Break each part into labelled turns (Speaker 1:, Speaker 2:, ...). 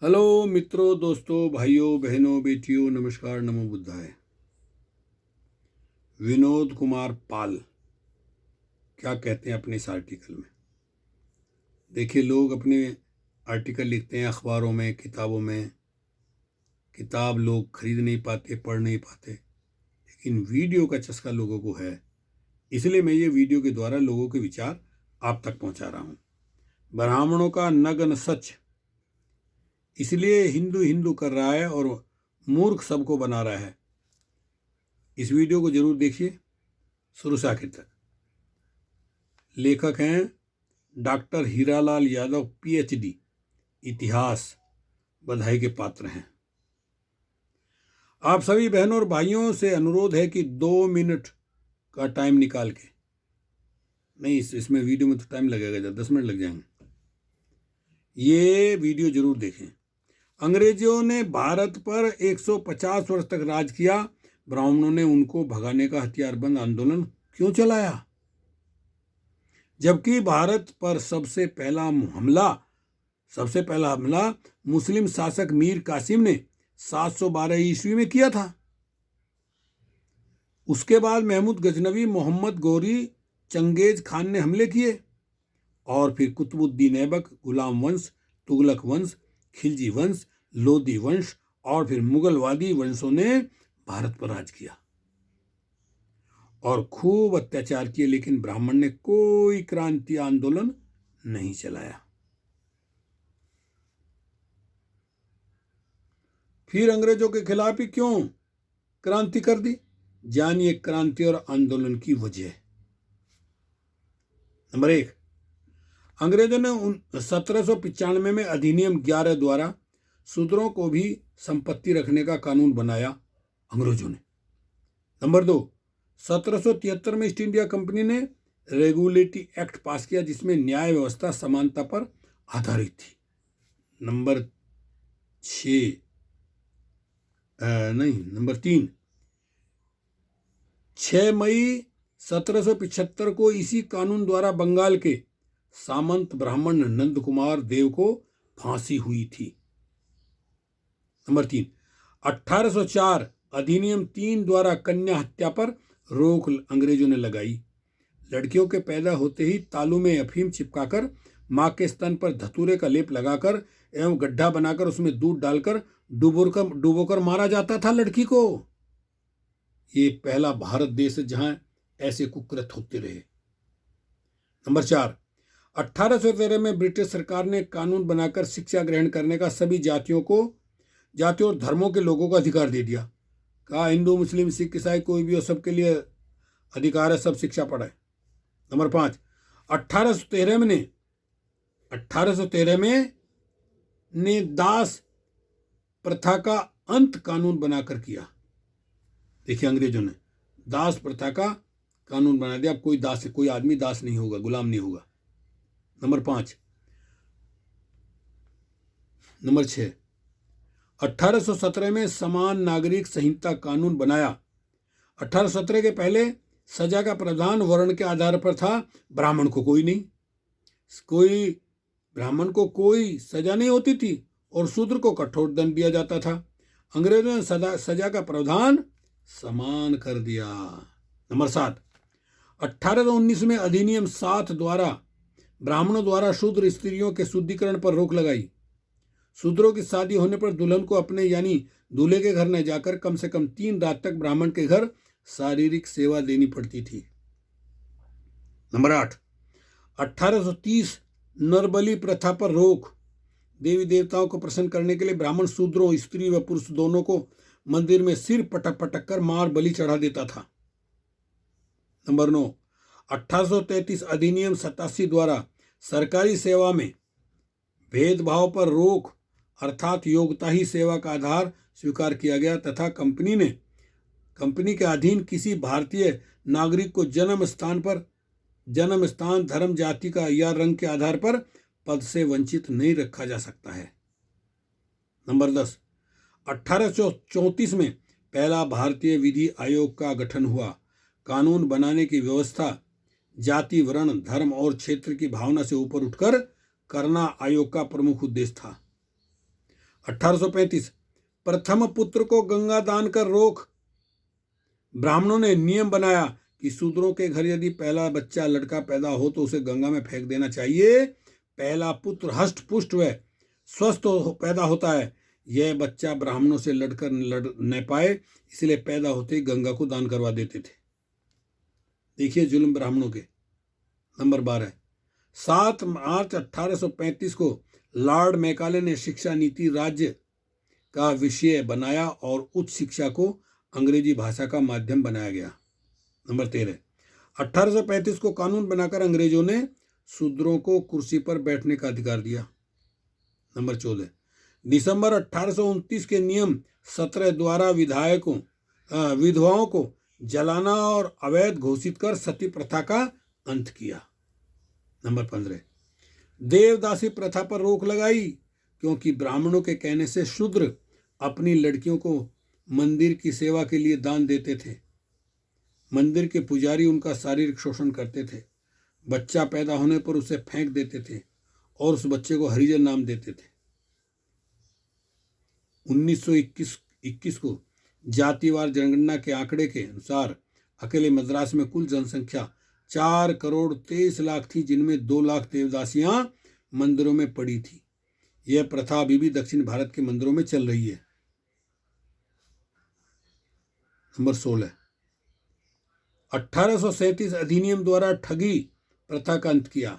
Speaker 1: Hello मित्रों, दोस्तों, भाइयों, बहनों, बेटियों, नमस्कार, नमो बुद्धाय। विनोद कुमार पाल क्या कहते हैं अपने इस आर्टिकल में? देखिए, लोग अपने आर्टिकल लिखते हैं अखबारों में, किताबों में। किताब लोग खरीद नहीं पाते, पढ़ नहीं पाते, लेकिन वीडियो का चस्का लोगों को है। इसलिए मैं ये वीडियो के द्वारा लोगों के विचार आप तक पहुंचा रहा हूं। ब्राह्मणों का नग्न सच, इसलिए हिंदू हिंदू कर रहा है और मूर्ख सबको बना रहा है। इस वीडियो को जरूर देखिए शुरू से आखिर तक। लेखक हैं डॉक्टर हीरालाल यादव, पीएचडी, इतिहास। बधाई के पात्र हैं। आप सभी बहनों और भाइयों से अनुरोध है कि 2 मिनट का टाइम निकाल के, नहीं इसमें वीडियो में तो टाइम लगेगा, 10 मिनट लग जाएंगे, ये वीडियो जरूर देखें। अंग्रेजों ने भारत पर 150 वर्ष तक राज किया। ब्राह्मणों ने उनको भगाने का हथियारबंद आंदोलन क्यों चलाया? जबकि भारत पर सबसे पहला हमला मुस्लिम शासक मीर कासिम ने 712 ईस्वी में किया था। उसके बाद महमूद गजनवी, मोहम्मद गौरी, चंगेज खान ने हमले किए और फिर कुतुबुद्दीन ऐबक, गुलाम वंश, तुगलक वंश, खिलजी वंश, लोधी वंश और फिर मुगलवादी वंशों ने भारत पर राज किया और खूब अत्याचार किए, लेकिन ब्राह्मण ने कोई क्रांति आंदोलन नहीं चलाया। फिर अंग्रेजों के खिलाफ ही क्यों क्रांति कर दी? जानिए क्रांति और आंदोलन की वजह। नंबर 1, अंग्रेजों ने 1795 में अधिनियम 11 द्वारा शूद्रों को भी संपत्ति रखने का कानून बनाया अंग्रेजों ने। नंबर 2, 1773 में ईस्ट इंडिया कंपनी ने रेगुलेटरी एक्ट पास किया जिसमें न्याय व्यवस्था समानता पर आधारित थी। नंबर 3, 6 मई 1775 को इसी कानून द्वारा बंगाल के सामंत ब्राह्मण नंद कुमार देव को फांसी हुई थी। नंबर 3, 1804 अधिनियम 3 द्वारा कन्या हत्या पर रोक अंग्रेजों ने लगाई। लड़कियों के पैदा होते ही तालू में अफीम चिपकाकर, मां के स्तन पर धतूरे का लेप लगाकर एवं गड्ढा बनाकर उसमें दूध डालकर डुबोकर मारा जाता था लड़की को। ये पहला भारत देश है जहां ऐसे कुकृत्य होते रहे। नंबर 4, 1813 में ब्रिटिश सरकार ने कानून बनाकर शिक्षा ग्रहण करने का सभी जातियों और धर्मों के लोगों को अधिकार दे दिया। कहा हिंदू, मुस्लिम, सिख, ईसाई कोई भी हो, सबके लिए अधिकार है, सब शिक्षा पढ़ाए। नंबर 5, 1813 में ने दास प्रथा का अंत कानून बनाकर किया। देखिए, अंग्रेजों ने दास प्रथा का कानून बना दिया। अब कोई आदमी दास नहीं होगा, गुलाम नहीं होगा। नंबर 5, नंबर 6, 1817 में समान नागरिक संहिता कानून बनाया। 1817 के पहले सजा का प्रावधान वर्ण के आधार पर था। ब्राह्मण को कोई सजा नहीं होती थी और शूद्र को कठोर दंड दिया जाता था। अंग्रेजों ने सजा का प्रावधान समान कर दिया। नंबर 7, 1819 में अधिनियम 7 द्वारा ब्राह्मणों द्वारा शूद्र स्त्रियों के शुद्धिकरण पर रोक लगाई। शूद्रों की शादी होने पर दुल्हन को अपने यानी दूल्हे के घर न जाकर कम से कम 3 रात तक ब्राह्मण के घर शारीरिक सेवा देनी पड़ती थी। नंबर 8, 1830 नरबली प्रथा पर रोक। देवी देवताओं को प्रसन्न करने के लिए ब्राह्मण शूद्रों, स्त्री व पुरुष दोनों को मंदिर में सिर पटक पटक कर मार बलि चढ़ा देता था। नंबर 9, 1833 अधिनियम 87 द्वारा सरकारी सेवा में भेदभाव पर रोक, अर्थात योग्यता ही सेवा का आधार स्वीकार किया गया तथा कंपनी के अधीन किसी भारतीय नागरिक को जन्म स्थान, धर्म, जाति का या रंग के आधार पर पद से वंचित नहीं रखा जा सकता है। नंबर 10, 1834 में पहला भारतीय विधि आयोग का गठन हुआ। कानून बनाने की व्यवस्था जाति, वर्ण, धर्म और क्षेत्र की भावना से ऊपर उठकर करना आयोग का प्रमुख उद्देश्य था। 1835 प्रथम पुत्र को गंगा दान कर रोक। ब्राह्मणों ने नियम बनाया कि शूद्रों के घर यदि पहला बच्चा लड़का पैदा हो तो उसे गंगा में फेंक देना चाहिए। पहला पुत्र हष्ट पुष्ट व स्वस्थ पैदा होता है। यह बच्चा ब्राह्मणों से लड़कर लड़ न पाए, इसलिए पैदा होते ही गंगा को दान करवा देते थे। देखिए जुल्म ब्राह्मणों के। नंबर 12 7 मार्च 1835 को लॉर्ड मैकाले ने शिक्षा नीति राज्य का विषय बनाया और उच्च शिक्षा को अंग्रेजी भाषा का माध्यम बनाया गया। नंबर 13 1835 को कानून बनाकर अंग्रेजों ने शूद्रों को कुर्सी पर बैठने का अधिकार दिया। नंबर 14 दिसंबर 1829 के नियम 17 द्वारा विधवाओं को जलाना और अवैध घोषित कर सती प्रथा का अंत किया। नंबर 15 देवदासी प्रथा पर रोक लगाई, क्योंकि ब्राह्मणों के कहने से शूद्र अपनी लड़कियों को मंदिर की सेवा के लिए दान देते थे। मंदिर के पुजारी उनका शारीरिक शोषण करते थे। बच्चा पैदा होने पर उसे फेंक देते थे और उस बच्चे को हरिजन नाम देते थे। 1921 को जातिवार जनगणना के आंकड़े के अनुसार अकेले मद्रास में कुल जनसंख्या 4,23,00,000 थी, जिनमें 2 लाख देवदासियां मंदिरों में पड़ी थी। यह प्रथा अभी भी दक्षिण भारत के मंदिरों में चल रही है। नंबर 16 1837 अधिनियम द्वारा ठगी प्रथा का अंत किया।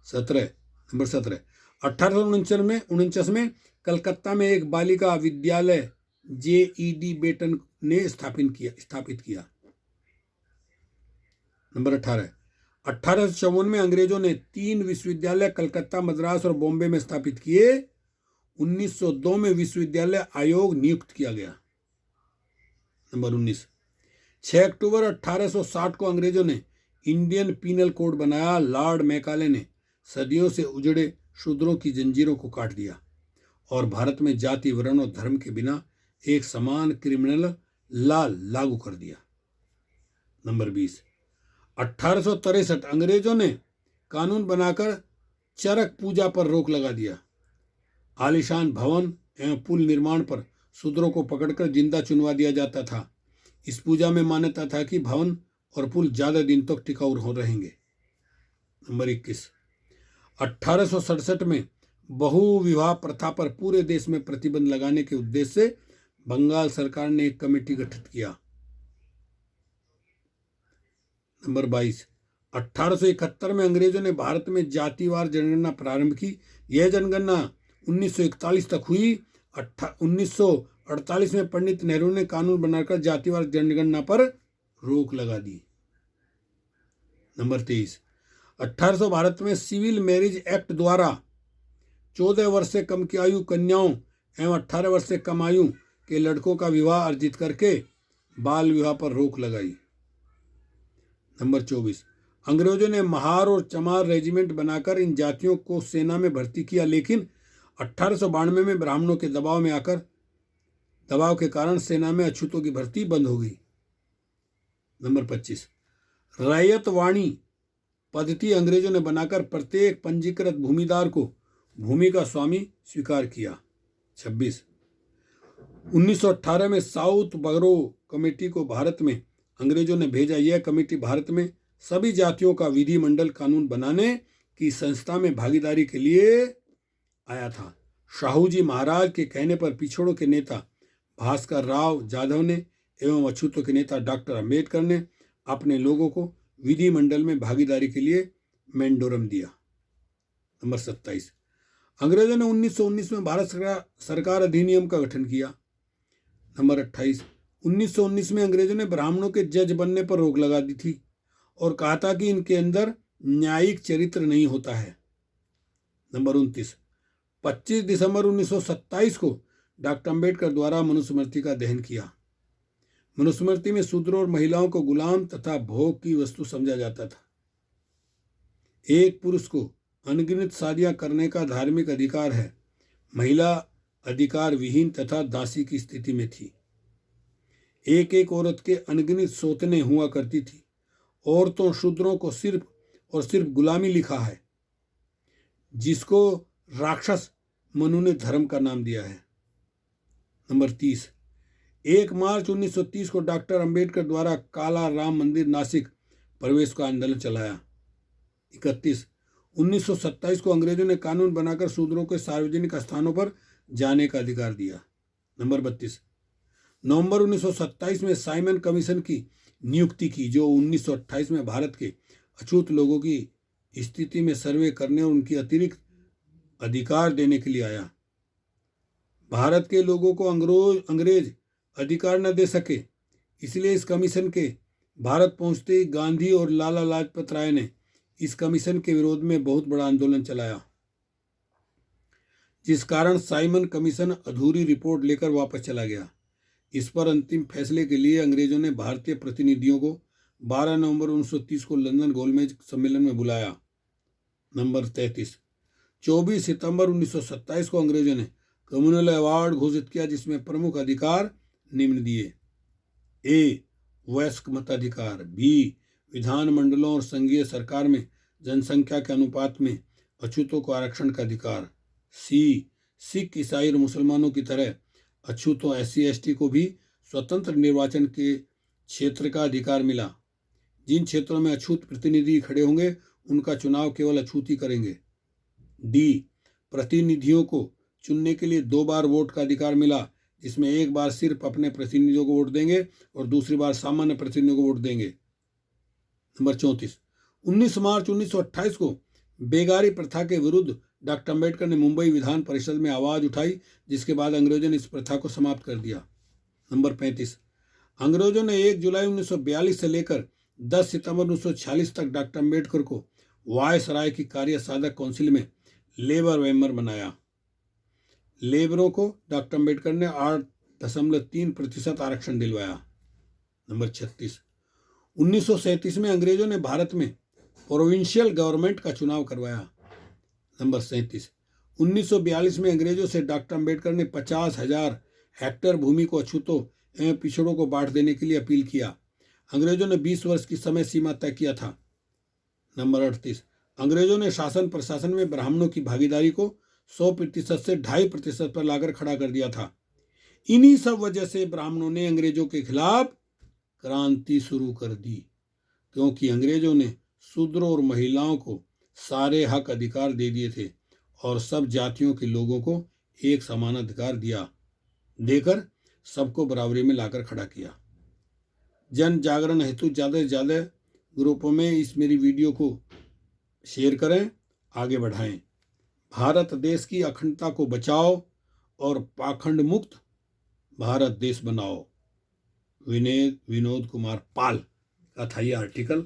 Speaker 1: नंबर 17 1849 में कलकत्ता में एक बालिका विद्यालय JED बेटन ने स्थापित किया। नंबर 18 1854 में अंग्रेजों ने 3 विश्वविद्यालय कलकत्ता, मद्रास और बॉम्बे में स्थापित किए। 1902 में विश्वविद्यालय आयोग नियुक्त किया गया। नंबर 19 6 अक्टूबर 1860 को अंग्रेजों ने इंडियन पीनल कोड बनाया। लॉर्ड मैकाले ने सदियों से उजड़े शूद्रों की जंजीरों को काट दिया और भारत में जाति, वर्ण और धर्म के बिना एक समान क्रिमिनल लॉ लागू कर दिया। नंबर 20 1863 अंग्रेजों ने कानून बनाकर चरक पूजा पर रोक लगा दिया। आलीशान भवन एवं पुल निर्माण पर शूद्रों को पकड़कर जिंदा चुनवा दिया जाता था। इस पूजा में मान्यता था कि भवन और पुल ज्यादा दिन तक टिकाऊ रहेंगे। नंबर 21 1867 में बहु विवाह प्रथा पर पूरे देश में प्रतिबंध लगाने के उद्देश्य से बंगाल सरकार ने एक कमेटी गठित किया। नंबर 22 1871 में अंग्रेजों ने भारत में जातिवार जनगणना प्रारंभ की। यह जनगणना 1941 तक हुई। 1948 में पंडित नेहरू ने कानून बनाकर जातिवार जनगणना पर रोक लगा दी। नंबर 23 1800 भारत में सिविल मैरिज एक्ट द्वारा 14 वर्ष से कम की आयु कन्याओं एवं 18 वर्ष से कम आयु के लड़कों का विवाह अर्जित करके बाल विवाह पर रोक लगाई। नंबर 24 अंग्रेजों ने महार और चमार रेजिमेंट बनाकर इन जातियों को सेना में भर्ती किया, लेकिन 1892 में ब्राह्मणों के दबाव के कारण सेना में अछूतों की भर्ती बंद हो गई। नंबर 25 रैयत वाणी पद्धति अंग्रेजों ने बनाकर प्रत्येक पंजीकृत भूमिदार को भूमि का स्वामी स्वीकार किया। 26 1918 में साउथ बरो कमेटी को भारत में अंग्रेजों ने भेजा। यह कमेटी भारत में सभी जातियों का विधिमंडल कानून बनाने की संस्था में भागीदारी के लिए आया था। शाहूजी महाराज के कहने पर पिछड़ों के नेता भास्कर राव जाधव ने एवं अछूतों के नेता डॉक्टर अम्बेडकर ने अपने लोगों को विधिमंडल में भागीदारी के लिए मेंडोरम दिया। नंबर 27 अंग्रेजों ने 1919 में भारत सरकार अधिनियम का गठन किया। नंबर 28 1919 में अंग्रेजों ने ब्राह्मणों के जज बनने पर रोक लगा दी थी और कहा था कि इनके अंदर न्यायिक चरित्र नहीं होता है। नंबर 29 25 दिसंबर 1927 को डॉक्टर अम्बेडकर द्वारा मनुस्मृति का दहन किया। मनुस्मृति में शूद्रों और महिलाओं को गुलाम तथा भोग की वस्तु समझा जाता था। एक पुरुष को अनगिनत शादियां करने का धार्मिक अधिकार है। महिला अधिकार विहीन तथा दासी की स्थिति में थी। एक एक औरत के अनगिनत सौतने हुआ करती थी। औरतों शूद्रों को सिर्फ और सिर्फ गुलामी लिखा है, जिसको राक्षस मनु ने धर्म का नाम दिया है। नंबर 30, 1 मार्च 1930 को डॉक्टर अंबेडकर द्वारा काला राम मंदिर नासिक प्रवेश का आंदोलन चलाया। 31, 1927 को अंग्रेजों ने कानून बनाकर शूद्रों के सार्वजनिक स्थानों पर जाने का अधिकार दिया। नंबर 32, नवंबर 1927 में साइमन कमीशन की नियुक्ति की, जो 1928 में भारत के अछूत लोगों की स्थिति में सर्वे करने और उनकी अतिरिक्त अधिकार देने के लिए आया। भारत के लोगों को अंग्रेज अधिकार न दे सके, इसलिए इस कमीशन के भारत पहुंचते ही गांधी और लाला लाजपत राय ने इस कमीशन के विरोध में बहुत बड़ा आंदोलन चलाया, जिस कारण साइमन कमीशन अधूरी रिपोर्ट लेकर वापस चला गया। इस पर अंतिम फैसले के लिए अंग्रेजों ने भारतीय प्रतिनिधियों को 12 नवंबर 1930 को लंदन गोलमेज सम्मेलन में बुलाया। नंबर 33, 24 सितंबर 1927 को अंग्रेजों ने कम्युनल अवार्ड घोषित किया, जिसमें प्रमुख अधिकार निम्न दिए: ए, वयस्क मताधिकार; बी, विधानमंडलों और संघीय सरकार में जनसंख्या के अनुपात में अछूतों को आरक्षण का अधिकार; सी, सिख, ईसाई और मुसलमानों की तरह अछूतों SC/ST को भी स्वतंत्र निर्वाचन के क्षेत्र का अधिकार मिला। जिन क्षेत्रों में अछूत प्रतिनिधि खड़े होंगे उनका चुनाव केवल अछूत ही करेंगे। डी, प्रतिनिधियों को चुनने के लिए 2 बार वोट का अधिकार मिला, जिसमें एक बार सिर्फ अपने प्रतिनिधियों को वोट देंगे और दूसरी बार सामान्य प्रतिनिधियों को वोट देंगे। नंबर 34, 19 मार्च 1928 को बेगारी प्रथा के विरुद्ध डॉक्टर अंबेडकर ने मुंबई विधान परिषद में आवाज उठाई, जिसके बाद अंग्रेजों ने इस प्रथा को समाप्त कर दिया। नंबर 35, अंग्रेजों ने 1 जुलाई 1942 से लेकर 10 सितंबर 1946 तक डॉक्टर अंबेडकर को वायसराय की कार्य साधक काउंसिल में लेबर मेंबर बनाया। लेबरों को डॉक्टर अंबेडकर ने 8.3% आरक्षण दिलवाया। नंबर 36, 1937 में अंग्रेजों ने भारत में प्रोविंशियल गवर्नमेंट का चुनाव करवाया। नंबर 37, 1942 में अंग्रेजों से डॉक्टर अंबेडकर ने 50,000 हेक्टेयर भूमि को अछूतों एवं पिछड़ों को बांट देने के लिए अपील किया। अंग्रेजों ने 20 वर्ष की समय सीमा तय किया था। नंबर 38, अंग्रेजों ने शासन प्रशासन में ब्राह्मणों की भागीदारी को 100% से 2.5% पर लाकर खड़ा कर दिया था। इन्हीं सब वजह से ब्राह्मणों ने अंग्रेजों के खिलाफ क्रांति शुरू कर दी, क्योंकि अंग्रेजों ने शूद्रों और महिलाओं को सारे हक अधिकार दे दिए थे और सब जातियों के लोगों को एक समान अधिकार देकर सबको बराबरी में लाकर खड़ा किया। जन जागरण हेतु ज़्यादा से ज़्यादा ग्रुपों में इस मेरी वीडियो को शेयर करें, आगे बढ़ाएं। भारत देश की अखंडता को बचाओ और पाखंड मुक्त भारत देश बनाओ। विनोद कुमार पाल का था ये आर्टिकल।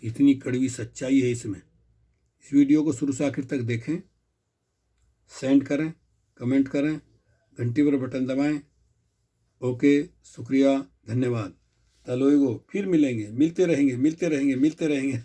Speaker 1: इतनी कड़वी सच्चाई है इसमें। इस वीडियो को शुरू से आखिर तक देखें, सेंड करें, कमेंट करें, घंटी पर बटन दबाएं। ओके, शुक्रिया, धन्यवाद। तलोएगो, फिर मिलेंगे, मिलते रहेंगे।